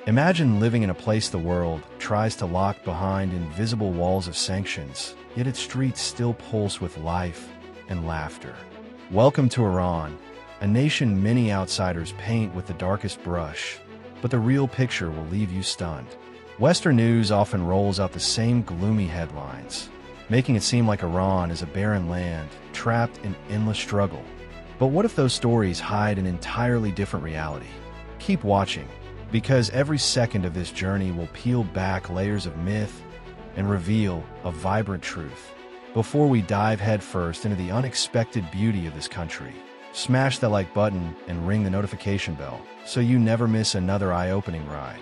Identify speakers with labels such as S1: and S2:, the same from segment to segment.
S1: Imagine living in a place the world tries to lock behind invisible walls of sanctions, yet its streets still pulse with life and laughter. Welcome to Iran, a nation many outsiders paint with the darkest brush, but the real picture will leave you stunned. Western news often rolls out the same gloomy headlines, making it seem like Iran is a barren land trapped in endless struggle. But what if those stories hide an entirely different reality? Keep watching, because every second of this journey will peel back layers of myth and reveal a vibrant truth. Before we dive headfirst into the unexpected beauty of this country, smash that like button and ring the notification bell so you never miss another eye-opening ride.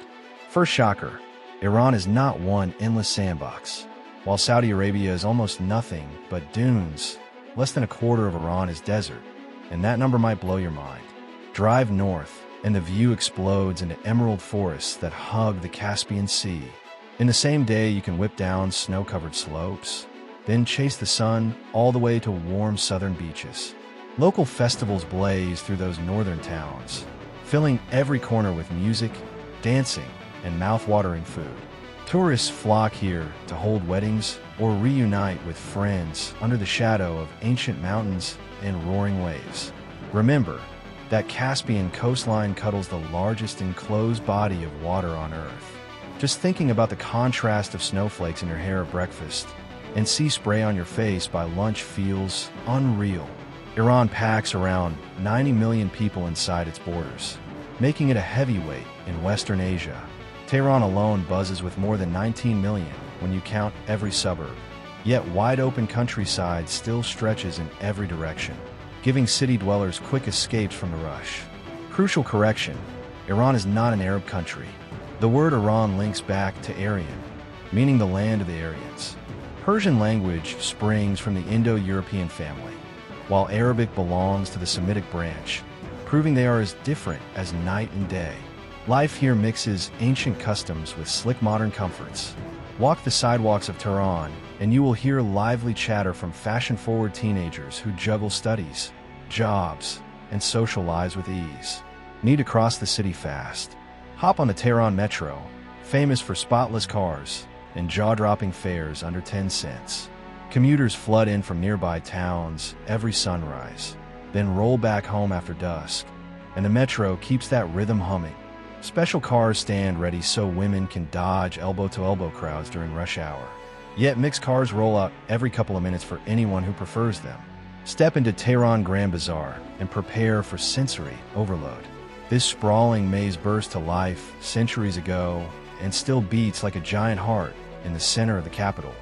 S1: First shocker, Iran is not one endless sandbox. While Saudi Arabia is almost nothing but dunes, less than a quarter of Iran is desert, and that number might blow your mind. Drive north, and the view explodes into emerald forests that hug the Caspian Sea. In the same day, you can whip down snow-covered slopes, then chase the sun all the way to warm southern beaches. Local festivals blaze through those northern towns, filling every corner with music, dancing, and mouth-watering food. Tourists flock here to hold weddings or reunite with friends under the shadow of ancient mountains and roaring waves. Remember, that Caspian coastline cuddles the largest enclosed body of water on Earth. Just thinking about the contrast of snowflakes in your hair at breakfast and sea spray on your face by lunch feels unreal. Iran packs around 90 million people inside its borders, making it a heavyweight in Western Asia. Tehran alone buzzes with more than 19 million when you count every suburb. Yet wide-open countryside still stretches in every direction, giving city dwellers quick escapes from the rush. Crucial correction, Iran is not an Arab country. The word Iran links back to Aryan, meaning the land of the Aryans. Persian language springs from the Indo-European family, while Arabic belongs to the Semitic branch, proving they are as different as night and day. Life here mixes ancient customs with slick modern comforts. Walk the sidewalks of Tehran, and you will hear lively chatter from fashion-forward teenagers who juggle studies, jobs, and social lives with ease. Need to cross the city fast? Hop on the Tehran Metro, famous for spotless cars and jaw-dropping fares under 10 cents. Commuters flood in from nearby towns every sunrise, then roll back home after dusk, and the metro keeps that rhythm humming. Special cars stand ready so women can dodge elbow-to-elbow crowds during rush hour. Yet mixed cars roll out every couple of minutes for anyone who prefers them. Step into Tehran Grand Bazaar and prepare for sensory overload. This sprawling maze burst to life centuries ago and still beats like a giant heart in the center of the capital.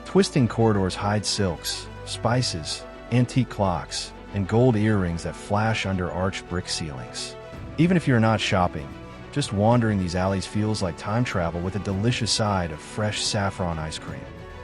S1: Twisting corridors hide silks, spices, antique clocks, and gold earrings that flash under arched brick ceilings. Even if you're not shopping, just wandering these alleys feels like time travel with a delicious side of fresh saffron ice cream.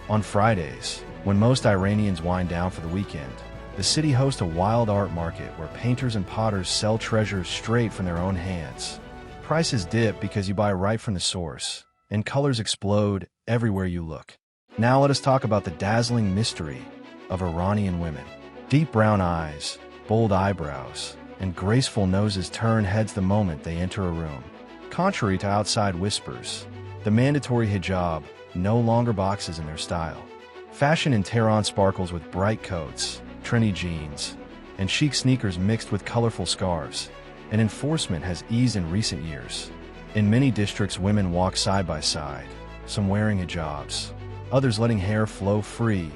S1: On Fridays, when most Iranians wind down for the weekend, the city hosts a wild art market where painters and potters sell treasures straight from their own hands. Prices dip because you buy right from the source, and colors explode everywhere you look. Now let us talk about the dazzling mystery of Iranian women. Deep brown eyes, bold eyebrows, and graceful noses turn heads the moment they enter a room. Contrary to outside whispers, the mandatory hijab no longer boxes in their style. Fashion in Tehran sparkles with bright coats, trendy jeans, and chic sneakers mixed with colorful scarves, and enforcement has eased in recent years. In many districts, women walk side by side, some wearing hijabs, others letting hair flow free,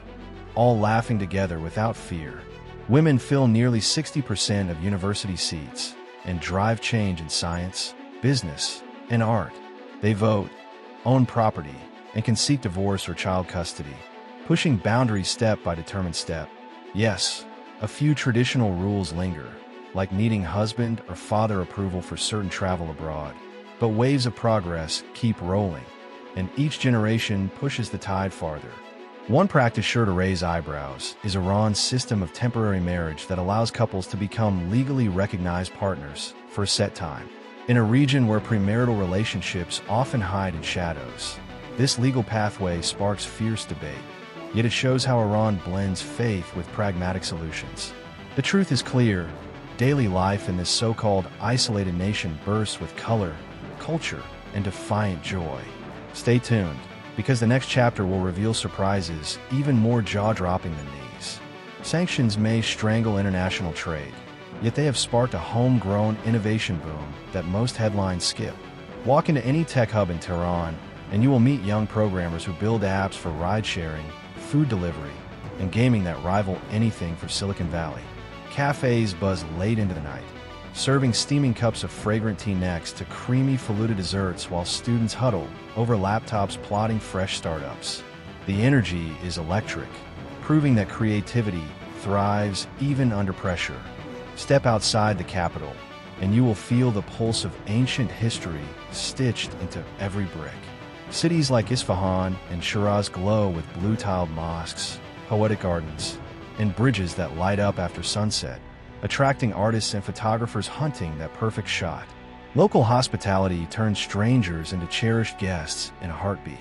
S1: all laughing together without fear. Women fill nearly 60% of university seats and drive change in science, business, and art. They vote, own property, and can seek divorce or child custody, pushing boundaries step by determined step. Yes, a few traditional rules linger, like needing husband or father approval for certain travel abroad. But waves of progress keep rolling, and each generation pushes the tide farther. One practice sure to raise eyebrows is Iran's system of temporary marriage that allows couples to become legally recognized partners for a set time. In a region where premarital relationships often hide in shadows, this legal pathway sparks fierce debate. Yet it shows how Iran blends faith with pragmatic solutions. The truth is clear: daily life in this so-called isolated nation bursts with color, culture, and defiant joy. Stay tuned, because the next chapter will reveal surprises even more jaw-dropping than these. Sanctions may strangle international trade, yet they have sparked a homegrown innovation boom that most headlines skip. Walk into any tech hub in Tehran, and you will meet young programmers who build apps for ride-sharing, food delivery, and gaming that rival anything from Silicon Valley. Cafes buzz late into the night, serving steaming cups of fragrant tea next to creamy faluda desserts while students huddle over laptops plotting fresh startups. The energy is electric, proving that creativity thrives even under pressure. Step outside the capital, and you will feel the pulse of ancient history stitched into every brick. Cities like Isfahan and Shiraz glow with blue-tiled mosques, poetic gardens, and bridges that light up after sunset, attracting artists and photographers hunting that perfect shot. Local hospitality turns strangers into cherished guests in a heartbeat.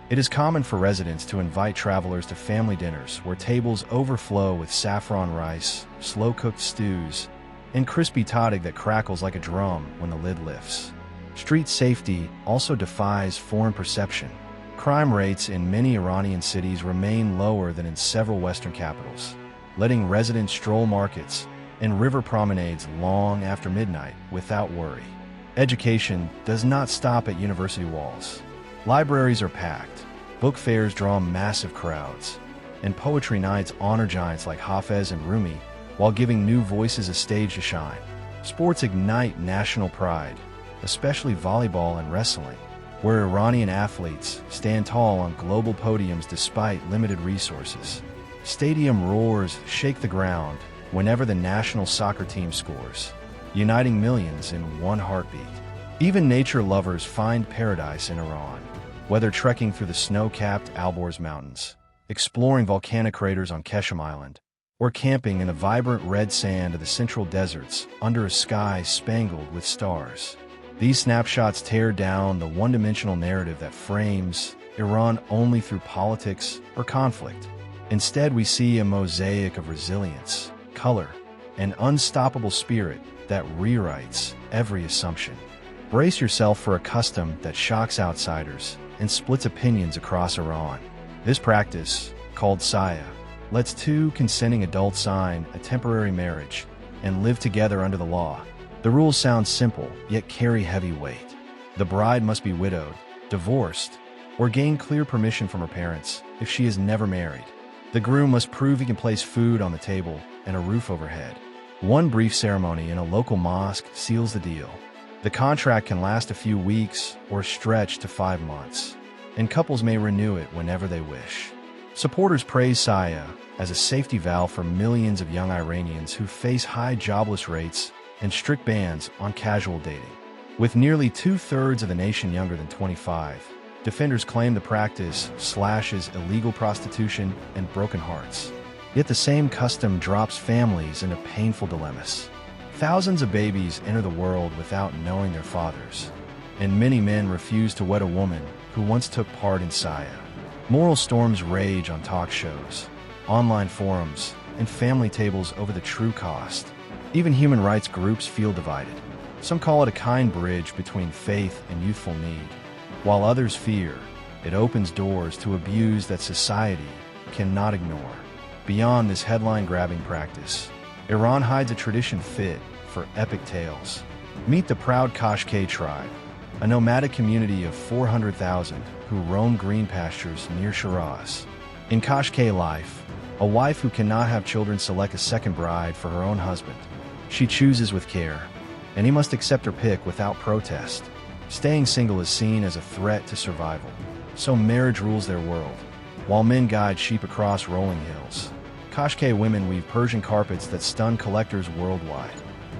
S1: It is common for residents to invite travelers to family dinners where tables overflow with saffron rice, slow-cooked stews, and crispy tadig that crackles like a drum when the lid lifts. Street safety also defies foreign perception. Crime rates in many Iranian cities remain lower than in several Western capitals, letting residents stroll markets and river promenades long after midnight without worry. Education does not stop at university walls. Libraries are packed, book fairs draw massive crowds, and poetry nights honor giants like Hafez and Rumi while giving new voices a stage to shine. Sports ignite national pride, especially volleyball and wrestling, where Iranian athletes stand tall on global podiums despite limited resources. Stadium roars shake the ground whenever the national soccer team scores, uniting millions in one heartbeat. Even nature lovers find paradise in Iran, whether trekking through the snow-capped Alborz Mountains, exploring volcanic craters on Keshem Island, or camping in the vibrant red sand of the central deserts under a sky spangled with stars. These snapshots tear down the one-dimensional narrative that frames Iran only through politics or conflict. Instead, we see a mosaic of resilience, color, and unstoppable spirit that rewrites every assumption. Brace yourself for a custom that shocks outsiders and splits opinions across Iran. This practice, called saya, lets two consenting adults sign a temporary marriage and live together under the law. The rules sound simple, yet carry heavy weight. The bride must be widowed, divorced, or gain clear permission from her parents if she is never married. The groom must prove he can place food on the table and a roof overhead. One brief ceremony in a local mosque seals the deal. The contract can last a few weeks or stretch to 5 months, and couples may renew it whenever they wish. Supporters praise saya as a safety valve for millions of young Iranians who face high jobless rates and strict bans on casual dating. With nearly 2/3 of the nation younger than 25, defenders claim the practice slashes illegal prostitution and broken hearts. Yet the same custom drops families into painful dilemmas. Thousands of babies enter the world without knowing their fathers, and many men refuse to wed a woman who once took part in saya. Moral storms rage on talk shows, online forums, and family tables over the true cost. Even human rights groups feel divided. Some call it a kind bridge between faith and youthful need, while others fear it opens doors to abuse that society cannot ignore. Beyond this headline-grabbing practice, Iran hides a tradition fit for epic tales. Meet the proud Kashkay tribe, a nomadic community of 400,000 who roam green pastures near Shiraz. In Kashkay life, a wife who cannot have children selects a second bride for her own husband. She chooses with care, and he must accept her pick without protest. Staying single is seen as a threat to survival, so marriage rules their world. While men guide sheep across rolling hills, Kashkay women weave Persian carpets that stun collectors worldwide.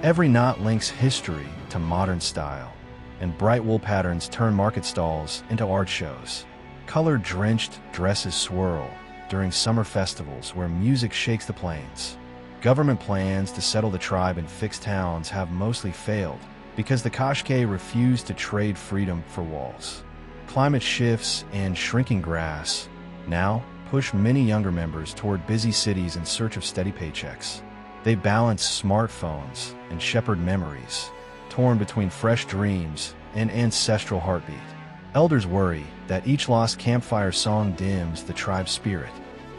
S1: Every knot links history to modern style, and bright wool patterns turn market stalls into art shows. Color-drenched dresses swirl during summer festivals where music shakes the plains. Government plans to settle the tribe in fixed towns have mostly failed because the Kashkay refuse to trade freedom for walls. Climate shifts and shrinking grass now push many younger members toward busy cities in search of steady paychecks. They balance smartphones and shepherd memories, torn between fresh dreams and ancestral heartbeat. Elders worry that each lost campfire song dims the tribe's spirit.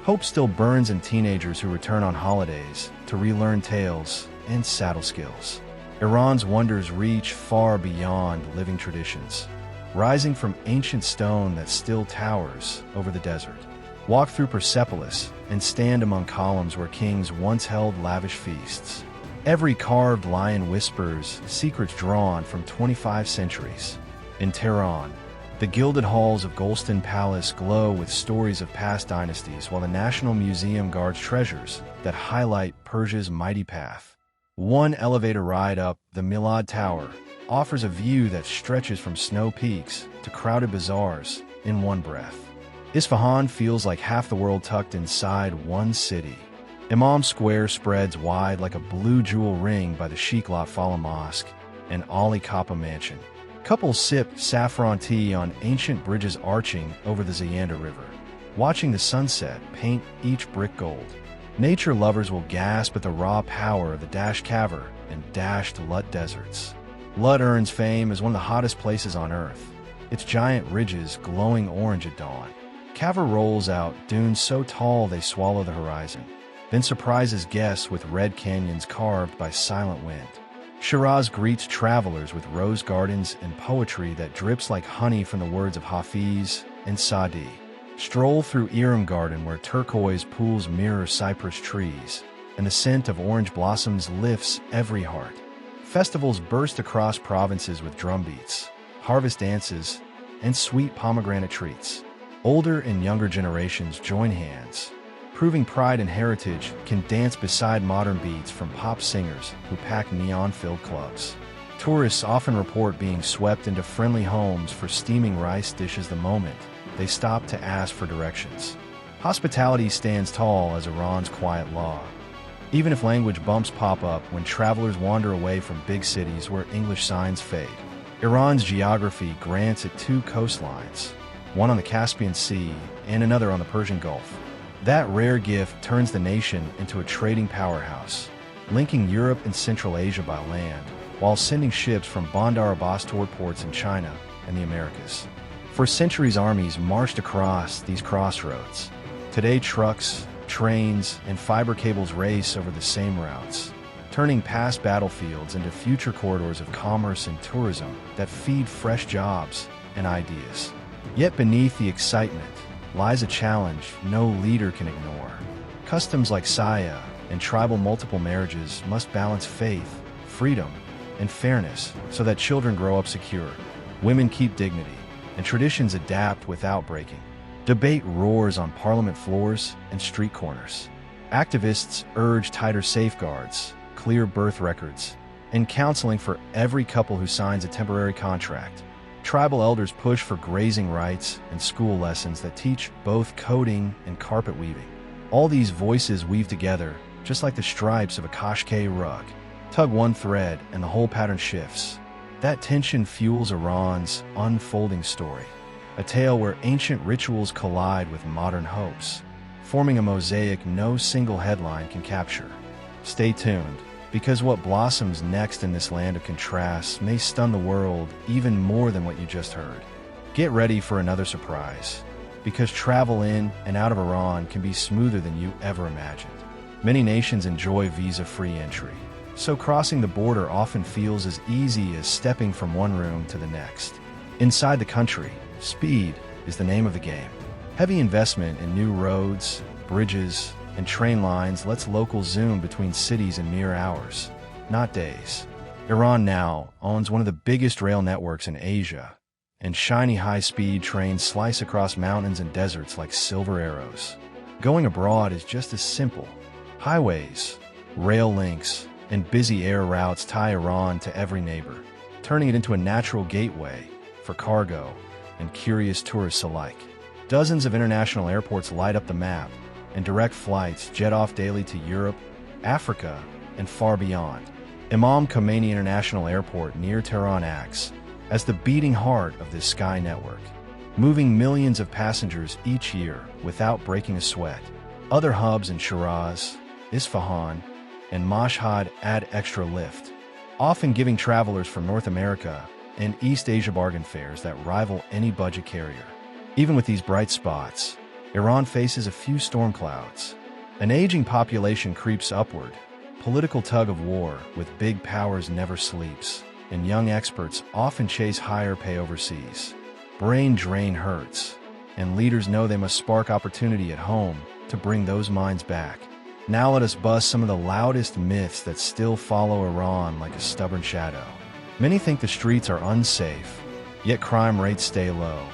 S1: Hope still burns in teenagers who return on holidays to relearn tales and saddle skills. Iran's wonders reach far beyond living traditions, rising from ancient stone that still towers over the desert. Walk through Persepolis and stand among columns where kings once held lavish feasts. Every carved lion whispers secrets drawn from 25 centuries. In Tehran, the gilded halls of Golestan Palace glow with stories of past dynasties, while the National Museum guards treasures that highlight Persia's mighty path. One elevator ride up the Milad Tower offers a view that stretches from snow peaks to crowded bazaars in one breath. Isfahan feels like half the world tucked inside one city. Imam Square spreads wide like a blue jewel ring by the Sheikh Lotfallah Mosque and Ali Kappa Mansion. Couples sip saffron tea on ancient bridges arching over the Zayanda River, watching the sunset paint each brick gold. Nature lovers will gasp at the raw power of the Dasht Kaveh and dashed Lut deserts. Lut earns fame as one of the hottest places on Earth, its giant ridges glowing orange at dawn. Kaveh rolls out dunes so tall they swallow the horizon, then surprises guests with red canyons carved by silent wind. Shiraz greets travelers with rose gardens and poetry that drips like honey from the words of Hafiz and Sadi. Stroll through Iram Garden where turquoise pools mirror cypress trees, and the scent of orange blossoms lifts every heart. Festivals burst across provinces with drumbeats, harvest dances, and sweet pomegranate treats. Older and younger generations join hands, proving pride and heritage can dance beside modern beats from pop singers who pack neon-filled clubs. Tourists often report being swept into friendly homes for steaming rice dishes the moment they stop to ask for directions. Hospitality stands tall as Iran's quiet law, even if language bumps pop up when travelers wander away from big cities where English signs fade. Iran's geography grants it two coastlines, one on the Caspian Sea and another on the Persian Gulf. That rare gift turns the nation into a trading powerhouse, linking Europe and Central Asia by land, while sending ships from Bandar Abbas toward ports in China and the Americas. For centuries, armies marched across these crossroads. Today, trucks, trains, and fiber cables race over the same routes, turning past battlefields into future corridors of commerce and tourism that feed fresh jobs and ideas. Yet beneath the excitement lies a challenge no leader can ignore. Customs like saya and tribal multiple marriages must balance faith, freedom, and fairness so that children grow up secure, women keep dignity, and traditions adapt without breaking. Debate roars on parliament floors and street corners. Activists urge tighter safeguards, clear birth records, and counseling for every couple who signs a temporary contract. Tribal elders push for grazing rights and school lessons that teach both coding and carpet weaving. All these voices weave together, just like the stripes of a Kashkay rug. Tug one thread and the whole pattern shifts. That tension fuels Iran's unfolding story, a tale where ancient rituals collide with modern hopes, forming a mosaic no single headline can capture. Stay tuned, because what blossoms next in this land of contrasts may stun the world even more than what you just heard. Get ready for another surprise, because travel in and out of Iran can be smoother than you ever imagined. Many nations enjoy visa-free entry, so crossing the border often feels as easy as stepping from one room to the next. Inside the country, speed is the name of the game. Heavy investment in new roads, bridges, and train lines lets locals zoom between cities in mere hours, not days. Iran now owns one of the biggest rail networks in Asia, and shiny high-speed trains slice across mountains and deserts like silver arrows. Going abroad is just as simple. Highways, rail links, and busy air routes tie Iran to every neighbor, turning it into a natural gateway for cargo and curious tourists alike. Dozens of international airports light up the map, and direct flights jet off daily to Europe, Africa, and far beyond. Imam Khomeini International Airport near Tehran acts as the beating heart of this sky network, moving millions of passengers each year without breaking a sweat. Other hubs in Shiraz, Isfahan, and Mashhad add extra lift, often giving travelers from North America and East Asia bargain fairs that rival any budget carrier. Even with these bright spots, Iran faces a few storm clouds. An aging population creeps upward, political tug-of-war with big powers never sleeps, and young experts often chase higher pay overseas. Brain drain hurts, and leaders know they must spark opportunity at home to bring those minds back. Now let us bust some of the loudest myths that still follow Iran like a stubborn shadow. Many think the streets are unsafe, yet crime rates stay low,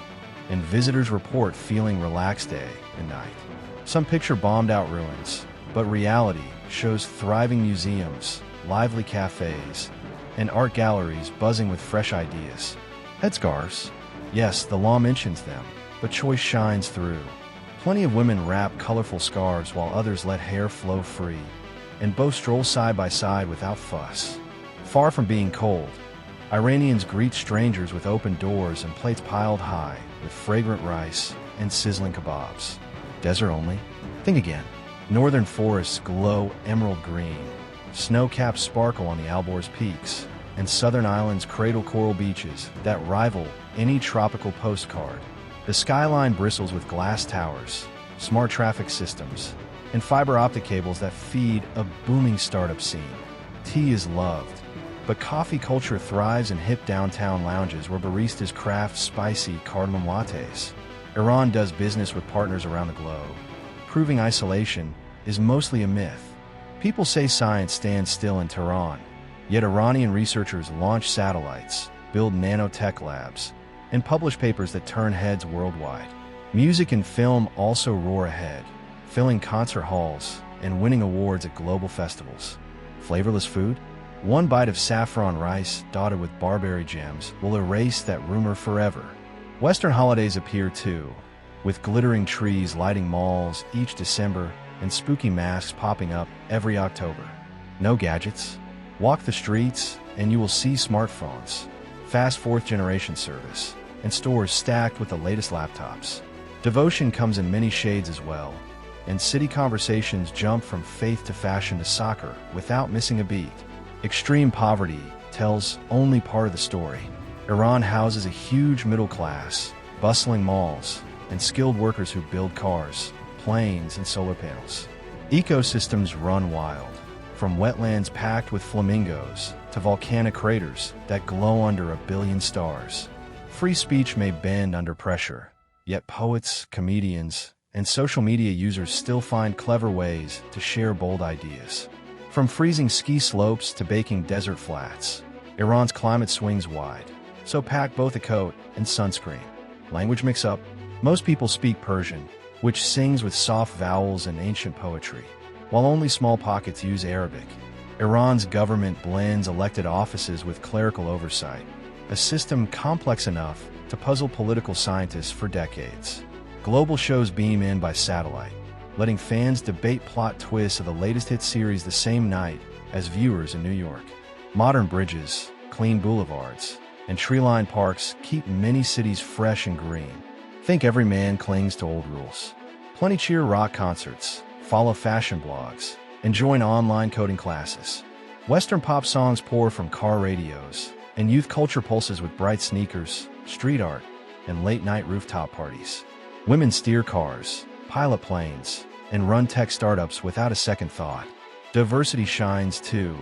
S1: and visitors report feeling relaxed day and night. Some picture bombed-out ruins, but reality shows thriving museums, lively cafes, and art galleries buzzing with fresh ideas. Headscarves? Yes, the law mentions them, but choice shines through. Plenty of women wrap colorful scarves while others let hair flow free, and both stroll side by side without fuss. Far from being cold, Iranians greet strangers with open doors and plates piled high with fragrant rice and sizzling kebabs. Desert only? Think again. Northern forests glow emerald green, snow caps sparkle on the Alborz peaks, and southern islands cradle coral beaches that rival any tropical postcard. The skyline bristles with glass towers, smart traffic systems, and fiber optic cables that feed a booming startup scene. Tea is loved, but coffee culture thrives in hip downtown lounges where baristas craft spicy cardamom lattes. Iran does business with partners around the globe, proving isolation is mostly a myth. People say science stands still in Tehran, yet Iranian researchers launch satellites, build nanotech labs, and publish papers that turn heads worldwide. Music and film also roar ahead, filling concert halls and winning awards at global festivals. Flavorless food? One bite of saffron rice dotted with barberry gems will erase that rumor forever. Western holidays appear too, with glittering trees lighting malls each December and spooky masks popping up every October. No gadgets? Walk the streets and you will see smartphones, fast fourth-generation service, and stores stacked with the latest laptops. Devotion comes in many shades as well, and city conversations jump from faith to fashion to soccer without missing a beat. Extreme poverty tells only part of the story. Iran houses a huge middle class, bustling malls, and skilled workers who build cars, planes, and solar panels. Ecosystems run wild, from wetlands packed with flamingos to volcanic craters that glow under 1 billion stars. Free speech may bend under pressure, yet poets, comedians, and social media users still find clever ways to share bold ideas. From freezing ski slopes to baking desert flats, Iran's climate swings wide, so pack both a coat and sunscreen. Language mix-up? Most people speak Persian, which sings with soft vowels and ancient poetry, while only small pockets use Arabic. Iran's government blends elected offices with clerical oversight, a system complex enough to puzzle political scientists for decades. Global shows beam in by satellite, letting fans debate plot twists of the latest hit series the same night as viewers in New York. Modern bridges, clean boulevards, and tree-lined parks keep many cities fresh and green. Think every man clings to old rules. Plenty cheer rock concerts, follow fashion blogs, and join online coding classes. Western pop songs pour from car radios, and youth culture pulses with bright sneakers, street art, and late-night rooftop parties. Women steer cars, pilot planes, and run tech startups without a second thought. Diversity shines too,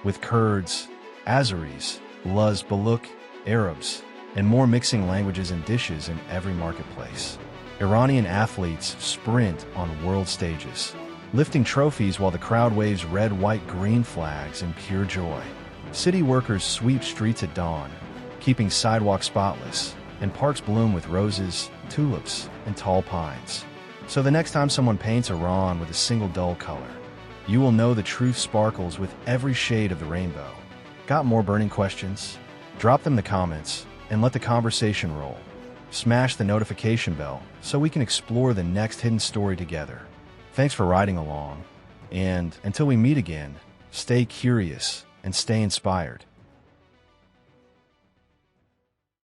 S1: with Kurds, Azeris, Laz, Baluch, Arabs, and more mixing languages and dishes in every marketplace. Iranian athletes sprint on world stages, lifting trophies while the crowd waves red, white, green flags in pure joy. City workers sweep streets at dawn, keeping sidewalks spotless, and parks bloom with roses, tulips, and tall pines. So the next time someone paints Iran with a single dull color, you will know the truth sparkles with every shade of the rainbow. Got more burning questions? Drop them in the comments and let the conversation roll. Smash the notification bell so we can explore the next hidden story together. Thanks for riding along, and until we meet again, stay curious and stay inspired.